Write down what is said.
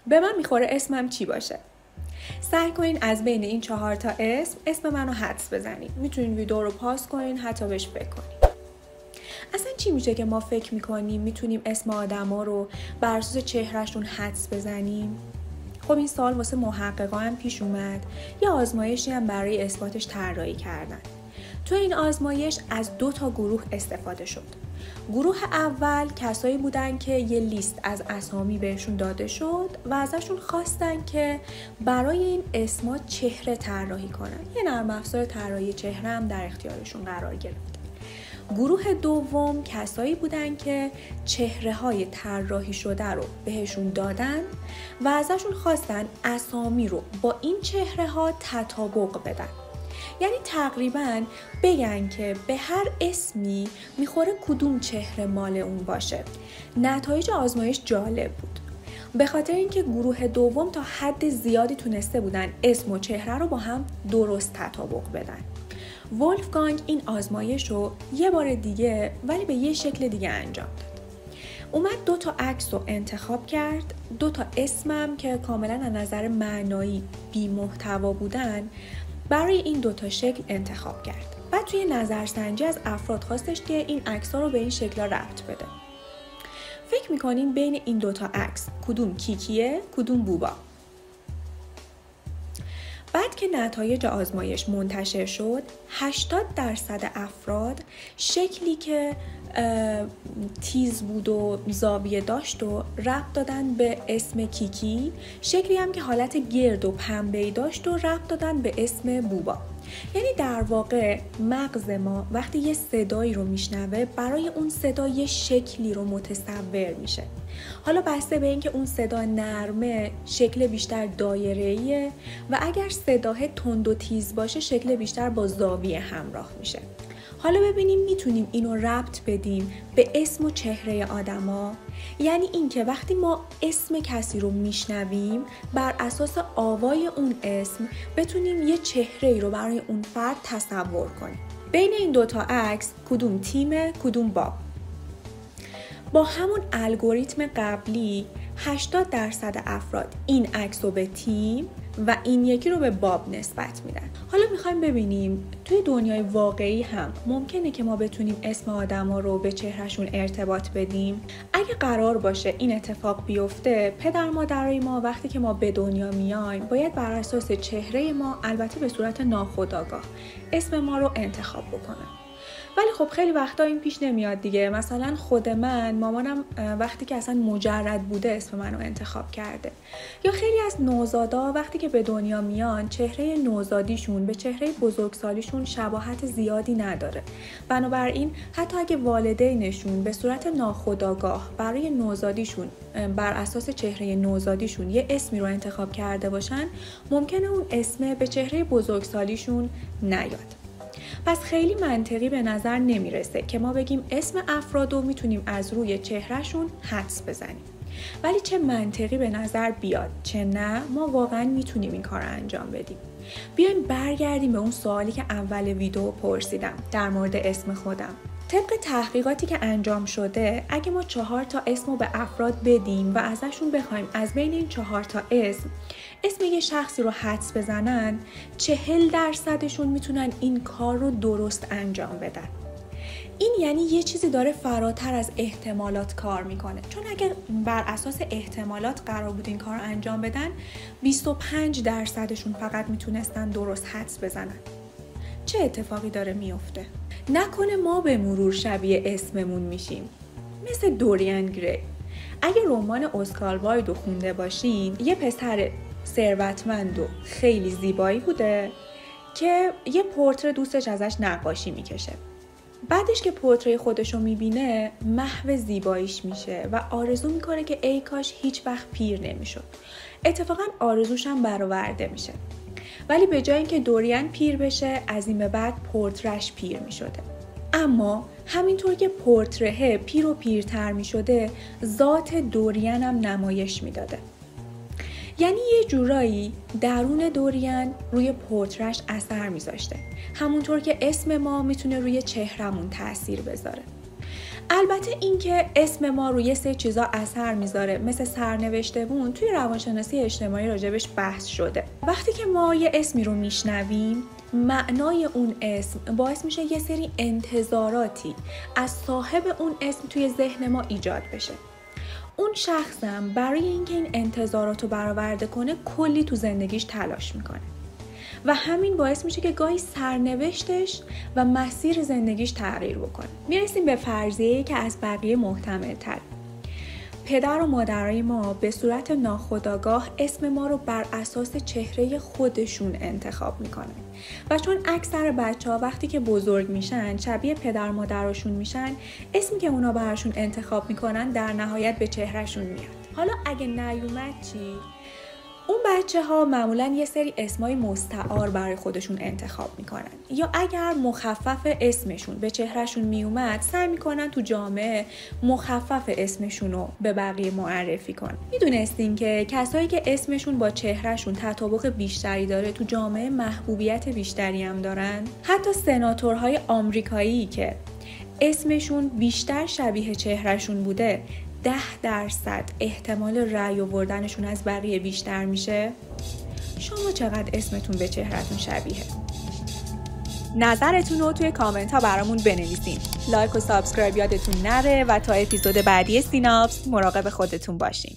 به من میخوره اسمم چی باشه. سعی کنین از بین این 4 تا اسم منو حدس بزنید. میتونین ویدیو رو پاس کنین، حتی بهش فکر کنین. اصلا چی میشه که ما فکر میکنیم میتونیم اسم آدما رو بر اساس چهرهشون حدس بزنیم؟ خب این سوال واسه محققا هم پیش اومد. یه آزمایشی هم برای اثباتش طراحی کردن. تو این آزمایش از 2 تا گروه استفاده شد. گروه اول کسایی بودن که یه لیست از اسامی بهشون داده شد و ازشون خواستن که برای این اسما چهره طراحی کنن. یه نرم افزار طراحی چهره هم در اختیارشون قرار گرفت. گروه دوم کسایی بودن که چهره‌های طراحی شده رو بهشون دادن و ازشون خواستن اسامی رو با این چهره‌ها تطابق بدن. یعنی تقریباً بگن که به هر اسمی میخوره کدوم چهره مال اون باشه. نتایج آزمایش جالب بود. به خاطر اینکه گروه دوم تا حد زیادی تونسته بودن اسم و چهره رو با هم درست تطابق بدن. ولفگانگ این آزمایش رو یه بار دیگه ولی به یه شکل دیگه انجام داد. اومد 2 تا عکس رو انتخاب کرد، 2 تا اسمم که کاملا از نظر معنایی بی محتوا بودن برای این 2 تا شکل انتخاب کرد. بعد توی نظرسنجی از افراد خواستش که این عکس‌ها رو به این شکل‌ها ربط بده. فکر می‌کنین بین این 2 تا عکس کدوم کیکیه، کدوم بوبا؟ بعد که نتایج آزمایش منتشر شد، 80% افراد شکلی که تیز بود و زاویه داشت و ربط دادن به اسم کیکی، شکلی هم که حالت گرد و پنبه‌ای داشت و ربط دادن به اسم بوبا. یعنی در واقع مغز ما وقتی یه صدایی رو میشنوه برای اون صدا یه شکلی رو متصور میشه. حالا بسته به اینکه اون صدا نرمه شکل بیشتر دایره‌ایه و اگر صداه تند و تیز باشه شکل بیشتر با زاویه همراه میشه. حالا ببینیم میتونیم اینو ربط بدیم به اسم و چهره آدما. یعنی اینکه وقتی ما اسم کسی رو میشنویم بر اساس آوای اون اسم بتونیم یه چهره‌ای رو برای اون فرد تصور کنیم. بین این 2 تا عکس کدوم تیمه، کدوم باب؟ با همون الگوریتم قبلی 80% افراد این عکس رو به تیم و این یکی رو به باب نسبت میدن. حالا میخوایم ببینیم توی دنیای واقعی هم ممکنه که ما بتونیم اسم آدما رو به چهرهشون ارتباط بدیم. اگه قرار باشه این اتفاق بیفته، پدر مادرای ما وقتی که ما به دنیا میایم باید بر اساس چهره ما، البته به صورت ناخودآگاه، اسم ما رو انتخاب بکنن. ولی خب خیلی وقتا این پیش نمیاد دیگه. مثلا خود من، مامانم وقتی که اصلا مجرد بوده اسم منو انتخاب کرده. یا خیلی از نوزادا وقتی که به دنیا میان چهره نوزادیشون به چهره بزرگسالیشون شباهت زیادی نداره. بنابراین حتی اگه والدینشون به صورت ناخودآگاه برای نوزادیشون بر اساس چهره نوزادیشون یه اسمی رو انتخاب کرده باشن، ممکنه اون اسم به چهره بزرگسالیشون نیاد. پس خیلی منطقی به نظر نمیرسه که ما بگیم اسم افرادو میتونیم از روی چهرهشون حدس بزنیم. ولی چه منطقی به نظر بیاد چه نه، ما واقعا میتونیم این کار رو انجام بدیم. بیایم برگردیم به اون سوالی که اول ویدیو پرسیدم در مورد اسم خودم. طبق تحقیقاتی که انجام شده، اگه ما 4 تا اسم رو به افراد بدیم و ازشون بخوایم از بین این 4 تا اسم یه شخصی رو حدس بزنن، 40% میتونن این کار رو درست انجام بدن. این یعنی یه چیزی داره فراتر از احتمالات کار میکنه. چون اگر بر اساس احتمالات قرار بود این کار رو انجام بدن، 25% فقط میتونستن درست حدس بزنن. چه اتفاقی داره میفته؟ نکنه ما به مرور شبیه اسممون میشیم، مثل دوریان گری. اگه رمان اسکار وایلد رو خونده باشین، یه پسر ثروتمند و خیلی زیبایی بوده که یه پورتره دوستش ازش نقاشی میکشه. بعدش که پورتره خودشو میبینه محو زیباییش میشه و آرزو میکنه که ای کاش هیچ وقت پیر نمیشد. اتفاقا آرزوش هم برآورده میشه. ولی به جای اینکه دوریان پیر بشه، از این به بعد پورترش پیر میشده. اما همینطور که پورتره پیر و پیرتر میشده، ذات دوریان هم نمایش میداده. یعنی یه جورایی درون دوریان روی پورترش اثر میذاشته. همونطور که اسم ما میتونه روی چهرمون تأثیر بذاره. البته اینکه اسم ما روی سه چیزا اثر میذاره مثل سرنوشتمون توی روانشناسی اجتماعی راجبش بحث شده. وقتی که ما یه اسمی رو میشنویم، معنای اون اسم باعث میشه یه سری انتظاراتی از صاحب اون اسم توی ذهن ما ایجاد بشه. اون شخصم برای اینکه این انتظارات رو برآورده کنه کلی تو زندگیش تلاش میکنه و همین باعث میشه که گاهی سرنوشتش و مسیر زندگیش تغییر بکنه. میرسیم به فرضیه‌ای که از بقیه محتمل‌تر. پدر و مادرای ما به صورت ناخودآگاه اسم ما رو بر اساس چهره خودشون انتخاب میکنن و چون اکثر بچه‌ها وقتی که بزرگ میشن شبیه پدر مادرشون میشن، اسمی که اونا براشون انتخاب میکنن در نهایت به چهرهشون میاد. حالا اگه نیومد چی؟ اون بچه‌ها معمولاً یه سری اسمای مستعار برای خودشون انتخاب میکنن یا اگر مخفف اسمشون به چهرهشون میومد سعی میکنن تو جامعه مخفف اسمشون رو به بقیه معرفی کنن. میدونستین که کسایی که اسمشون با چهرهشون تطابق بیشتری داره تو جامعه محبوبیت بیشتری هم دارن؟ حتی سناتورهای آمریکایی که اسمشون بیشتر شبیه چهرهشون بوده 10% احتمال رأی آوردنشون از بقیه بیشتر میشه. شما چقدر اسمتون به چهرهتون شبیه؟ نظرتون رو توی کامنت ها برامون بنویسین. لایک و سابسکرایب یادتون نره و تا اپیزود بعدی سیناپس مراقب خودتون باشین.